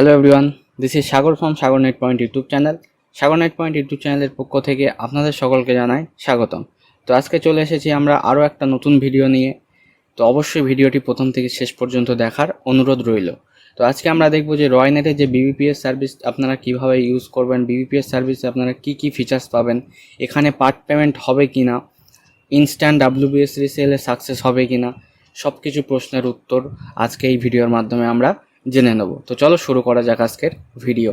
Hello everyone, this is Sagar from Sagar net point YouTube channel. Sagar net point YouTube চ্যানেলের পক্ষ থেকে আপনাদের সকলকে জানাই স্বাগতম। তো আজকে চলে এসেছি আমরা আরও একটা নতুন ভিডিও নিয়ে। তো অবশ্যই ভিডিওটি প্রথম থেকে শেষ পর্যন্ত দেখার অনুরোধ রইল। তো আজকে আমরা দেখব যে রয়নেটের যে বিবিপিএস সার্ভিস আপনারা কিভাবে ইউজ করবেন, বিবিপিএস সার্ভিসে আপনারা কি কি ফিচার্স পাবেন, এখানে পার্ট পেমেন্ট হবে কি না, ইনস্ট্যান্ট ডাব্লিউবিএস রিসেলে সাকসেস হবে কি না, সব কিছু প্রশ্নের উত্তর আজকে এই ভিডিওর মাধ্যমে আমরা জেনে নেব। তো চলো শুরু করা যাক আজকের ভিডিও।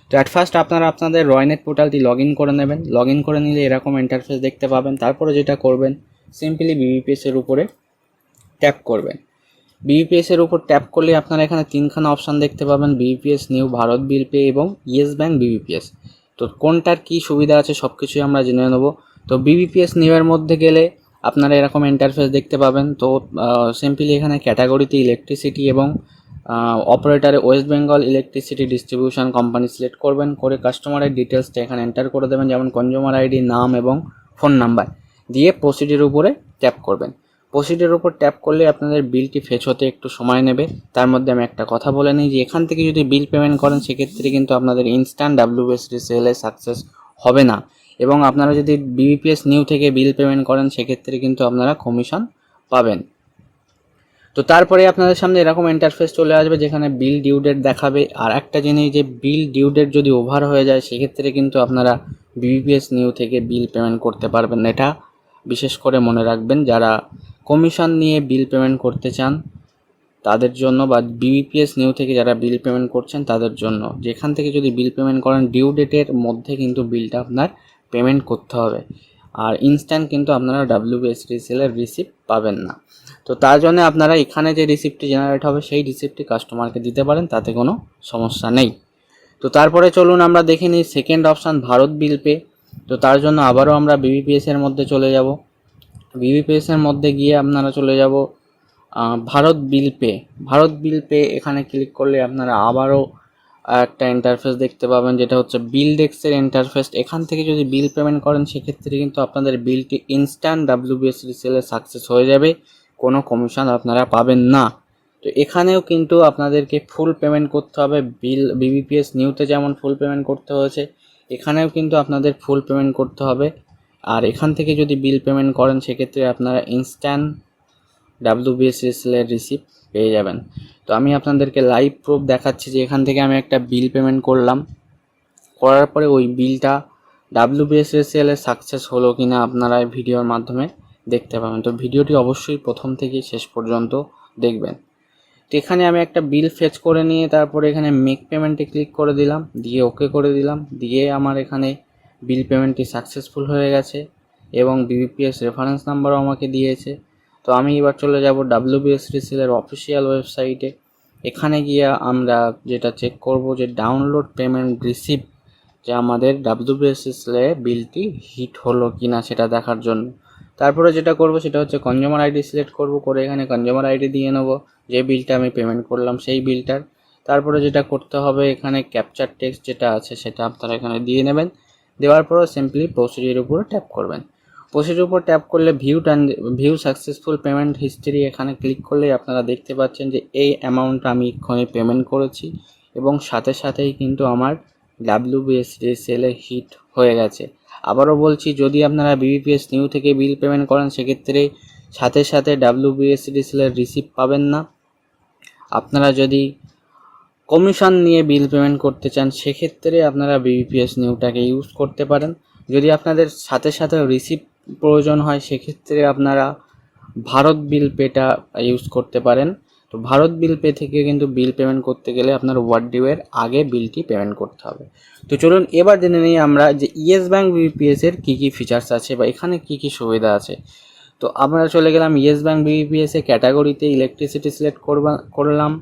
তো অ্যাট ফার্স্ট আপনারা আপনাদের রয়নেট পোর্টালটি লগ ইন করে নেবেন। লগ ইন করে নিলে এরকম ইন্টারফেস দেখতে পাবেন। তারপরে যেটা করবেন, সিম্পলি বিবিপিএসের উপরে ট্যাপ করবেন। বিবিপিএসের উপর ট্যাপ করলে আপনারা এখানে তিনখানা অপশান দেখতে পাবেন, BBPS new, Bharat bill pay এবং ইয়েস ব্যাঙ্ক বিবিপিএস। তো কোনটার কী সুবিধা আছে সব কিছুই আমরা জেনে নেব। তো বিবিপিএস নিউ এর মধ্যে গেলে আপনারা এরকম ইন্টারফেস দেখতে পাবেন। তো সিম্পলি এখানে ক্যাটাগরিতে ইলেকট্রিসিটি এবং অপারেটারে West Bengal electricity distribution company select করবেন। করে কাস্টমারের ডিটেলসটা এখানে এন্টার করে দেবেন, যেমন কনজিউমার আইডি, নাম এবং ফোন নাম্বার দিয়ে প্রসিডের উপরে ট্যাপ করবেন। প্রসিডের উপর ট্যাপ করলে আপনাদের বিলটি ফেচ হতে একটু সময় নেবে। তার মধ্যে আমি একটা কথা বলে নিই যে এখান থেকে যদি বিল পেমেন্ট করেন সেক্ষেত্রে কিন্তু আপনাদের ইনস্ট্যান্ট ডাব্লিউবিএস রিসেলে সাকসেস হবে না, এবং আপনারা যদি বিবিপিএস নিউ থেকে বিল পেমেন্ট করেন সেক্ষেত্রে কিন্তু আপনারা কমিশন পাবেন। তো তারপরে আপনাদের সামনে এরকম ইন্টারফেস চলে আসবে যেখানে বিল ডিউ ডেট দেখাবে। আর একটা জিনিস, যে বিল ডিউ ডেট যদি ওভার হয়ে যায় সেক্ষেত্রে কিন্তু আপনারা বিবিপিএস নিউ থেকে বিল পেমেন্ট করতে পারবেন। এটা বিশেষ করে মনে রাখবেন, যারা কমিশন নিয়ে বিল পেমেন্ট করতে চান তাদের জন্য, বা বিবিপিএস নিউ থেকে যারা বিল পেমেন্ট করছেন তাদের জন্য, যেখান থেকে যদি বিল পেমেন্ট করেন ডিউ ডেটের মধ্যে কিন্তু বিলটা আপনার পেমেন্ট করতে হবে। আর ইনস্ট্যান্ট কিন্তু আপনারা ডাব্লিউবিএস রিসেলের রিসিপ্ট পাবেন না। তো তার জন্য আপনারা এখানে যে রিসিপ্টটি জেনারেট হবে সেই রিসিপ্টটি কাস্টমারকে দিতে পারেন, তাতে কোনো সমস্যা নেই। তো তারপরে চলুন আমরা দেখে নিই second option, Bharat bill pay. তো তার জন্য আবারও আমরা বিবিপিএসের মধ্যে চলে যাব। বিবিপিএসের মধ্যে গিয়ে আপনারা চলে যাব Bharat bill pay. Bharat bill pay এখানে ক্লিক করলে আপনারা আবারও একটা ইন্টারফেস দেখতে পাবেন, যেটা হচ্ছে বিল ডেস্কের ইন্টারফেস। এখান থেকে যদি বিল পেমেন্ট করেন সেক্ষেত্রে কিন্তু আপনাদের বিলটি ইনস্ট্যান্ট ডাব্লিউবিএস রিসেলে সাকসেস হয়ে যাবে, কোনো কমিশন আপনারা পাবেন না। তো এখানেও কিন্তু আপনাদেরকে ফুল পেমেন্ট করতে হবে। বিবিপিএস নিউতে যেমন ফুল পেমেন্ট করতে হয়েছে, এখানেও কিন্তু আপনাদের ফুল পেমেন্ট করতে হবে। আর এখান থেকে যদি বিল পেমেন্ট করেন সেক্ষেত্রে আপনারা ইনস্ট্যান্ট ডাব্লিউবিএস রিসেলের রিসিপ্ট পেয়ে যাবেন। তো আমি আপনাদেরকে লাইভ প্রুফ দেখাচ্ছি যে এখান থেকে আমি একটা বিল পেমেন্ট করলাম, করার পরে ওই বিলটা ডাব্লিউবিএস রিসেলে সাকসেস হলো কি না আপনারা এই ভিডিওর মাধ্যমে দেখতে পাবেন। তো ভিডিওটি অবশ্যই প্রথম থেকে শেষ পর্যন্ত দেখবেন। তো এখানে আমি একটা বিল ফেচ করে নিয়ে তারপরে এখানে মেক পেমেন্টে ক্লিক করে দিলাম, দিয়ে ওকে করে দিলাম, দিয়ে আমার এখানে বিল পেমেন্টটি সাকসেসফুল হয়ে গেছে এবং বিবিপিএস রেফারেন্স নাম্বারও আমাকে দিয়েছে। তো আমি এবার চলে যাব ডাব্লিউবিএস রিসেলের অফিসিয়াল ওয়েবসাইটে। এখানে গিয়ে আমরা যেটা চেক করব যে ডাউনলোড পেমেন্ট রিসিপ্ট, যে আমাদের ডাব্লিউবিএস রিসেলে বিলটি হিট হলো কি না সেটা দেখার জন্য। তারপরে যেটা করব সেটা হচ্ছে কনজিউমার আইডি সিলেক্ট করব, করে এখানে কনজিউমার আইডি দিয়ে নেব যে বিলটা আমি পেমেন্ট করলাম সেই বিলটার। তারপরে যেটা করতে হবে, এখানে ক্যাপচার টেক্সট যেটা আছে সেটা আপনারা এখানে দিয়ে নেবেন। দেওয়ার পর সিম্পলি প্রসিডিওর উপরে ট্যাপ করবেন। প্রসিডিওর উপর ট্যাপ করলে ভিউ সাকসেসফুল পেমেন্ট হিস্ট্রি এখানে ক্লিক করলে আপনারা দেখতে পাচ্ছেন যে এই অ্যামাউন্টটা আমি এক্ষুনি পেমেন্ট করেছি এবং সাথে সাথেই কিন্তু আমার ডাব্লিউবিএস রিসেলে হিট হয়ে গেছে। আবারও বলছি, যদি আপনারা বিবিপিএস নিউ থেকে বিল পেমেন্ট করেন সেক্ষেত্রে সাথে সাথে ডাব্লিউবিএস রিসেলের রিসিপ্ট পাবেন না। আপনারা যদি কমিশন নিয়ে বিল পেমেন্ট করতে চান সেক্ষেত্রে আপনারা বিবিপিএস নিউটাকে ইউজ করতে পারেন। যদি আপনাদের সাথে সাথে রিসিপ্ট প্রয়োজন হয় সেক্ষেত্রে আপনারা ভারত বিল পেটা ইউজ করতে পারেন। তো ভারত বিল পে থেকে কিন্তু বিল পেমেন্ট করতে গেলে আপনার ওয়ার্ড ডিউয়ের আগে বিলটি পেমেন্ট করতে হবে। তো চলুন এবার জেনে নিই আমরা যে ইয়েস ব্যাঙ্ক বিবিপিএসের কী কী ফিচার্স আছে বা এখানে কী কী সুবিধা আছে। তো আমরা চলে গেলাম ইয়েস ব্যাঙ্ক বিবিপিএসে, ক্যাটাগরিতে ইলেকট্রিসিটি সিলেক্ট করলাম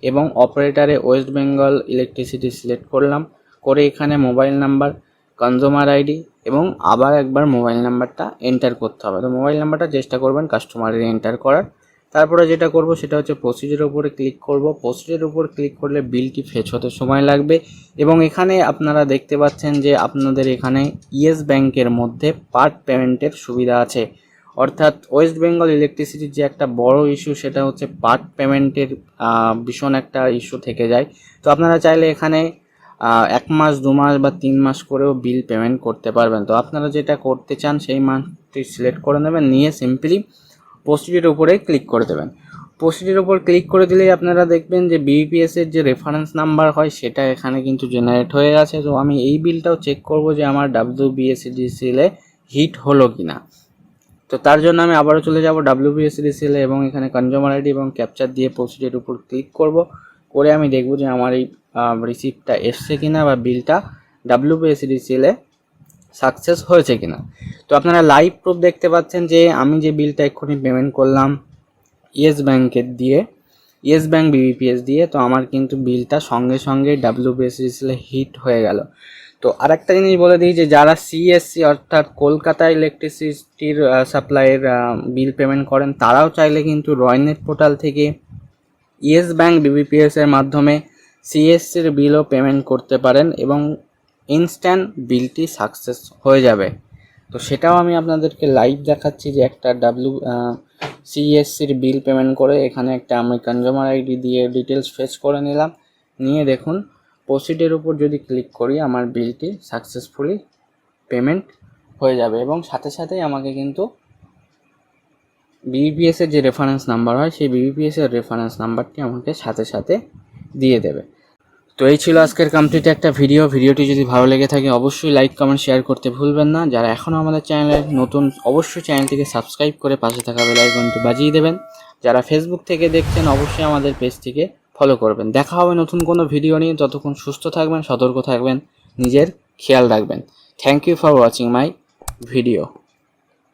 এবং অপারেটারে ওয়েস্ট বেঙ্গল ইলেকট্রিসিটি সিলেক্ট করলাম, করে এখানে মোবাইল নাম্বার, কনজিউমার আইডি এবং আবার একবার মোবাইল নাম্বারটা এন্টার করতে হবে। তো মোবাইল নাম্বারটা চেষ্টা করবেন কাস্টমারের এন্টার করার। তারপরে যেটা করব সেটা হচ্ছে প্রসিডিওর উপরে ক্লিক করব। প্রসিডিওর উপর ক্লিক করলে বিলটি ফেচ হতে সময় লাগবে এবং এখানে আপনারা দেখতে পাচ্ছেন যে আপনাদের এখানে ইয়েস ব্যাঙ্কের মধ্যে পার্ট পেমেন্টের সুবিধা আছে। অর্থাৎ ওয়েস্ট বেঙ্গল ইলেকট্রিসিটির যে একটা বড় ইস্যু সেটা হচ্ছে পার্ট পেমেন্টের ভীষণ একটা ইস্যু থেকে যায়। তো আপনারা চাইলে এখানে 1 মাস 2 মাস বা 3 মাস করেও বিল পেমেন্ট করতে পারবেন। তো আপনারা যেটা করতে চান সেই মান্থটি সিলেক্ট করে নেবেন, নিয়ে সিম্পলি প্রসিডের উপরে ক্লিক করে দেবেন। প্রসিডের উপর ক্লিক করে দিলেই আপনারা দেখবেন যে বিবিপিএস এর যে রেফারেন্স নাম্বার হয় সেটা এখানে কিন্তু জেনারেট হয়ে গেছে। তো আমি এই বিলটাও চেক করব যে আমার WBSEDCL এ হিট হলো কিনা। তো তার জন্য আমি আবারও চলে যাব WBSEDCL এ এবং এখানে কনজিউমার আইডি এবং ক্যাপচার দিয়ে প্রসিডের উপর ক্লিক করব, করে আমি দেখব যে আমার এই রিসিপ্টটা এসছে কিনা বা বিলটা WBSEDCL এ সাকসেস হয়েছে কিনা। তো আপনারা লাইভ প্রুফ দেখতে পাচ্ছেন যে আমি যে বিলটা এক্ষুনি পেমেন্ট করলাম ইয়েস ব্যাংকের দিয়ে, ইয়েস ব্যাংক বিবিপিএস দিয়ে, তো আমার কিন্তু বিলটা সঙ্গে সঙ্গে WBSEDCL হিট হয়ে গেল। তো আরেকটা জিনিস বলে দিই যে যারা CESC অর্থাৎ কলকাতা ইলেকট্রিসিটির সাপ্লাইয়ের বিল পেমেন্ট করেন তারাও চাইলে কিন্তু রয়নেট পোর্টাল থেকে ইয়েস ব্যাংক বিবিপিএস এর মাধ্যমে CESCর বিলও পেমেন্ট করতে পারেন এবং ইনস্ট্যান্ট বিলটি সাকসেস হয়ে যাবে। তো সেটাও আমি আপনাদেরকে লাইভ দেখাচ্ছি যে একটা CESCর বিল পেমেন্ট করে এখানে একটা আমি কনজিউমার আইডি দিয়ে ডিটেলস ফেচ করে নিলাম, নিয়ে দেখুন প্রসিডের উপর যদি ক্লিক করি আমার বিলটি সাকসেসফুলি পেমেন্ট হয়ে যাবে এবং সাথে সাথেই আমাকে কিন্তু বিবিপিএস এর যে রেফারেন্স নাম্বার হয় সেই বিবিপিএস এর রেফারেন্স নাম্বারটি আমাকে সাথে সাথে দিয়ে দেবে। তো এই ছিল আজকের কমপ্লিট একটা ভিডিওটি যদি ভালো লেগে থাকে অবশ্যই লাইক কমেন্ট শেয়ার করতে ভুলবেন না। যারা এখনও আমাদের চ্যানেলে নতুন অবশ্যই চ্যানেলটিকে সাবস্ক্রাইব করে পাশে থাকা বেল আইকনটি বাজিয়ে দেবেন। যারা ফেসবুক থেকে দেখছেন অবশ্যই আমাদের পেজটিকে ফলো করবেন। দেখা হবে নতুন কোনো ভিডিও নিয়ে, ততক্ষণ সুস্থ থাকবেন, সতর্ক থাকবেন, নিজের খেয়াল রাখবেন। Thank you for watching my video.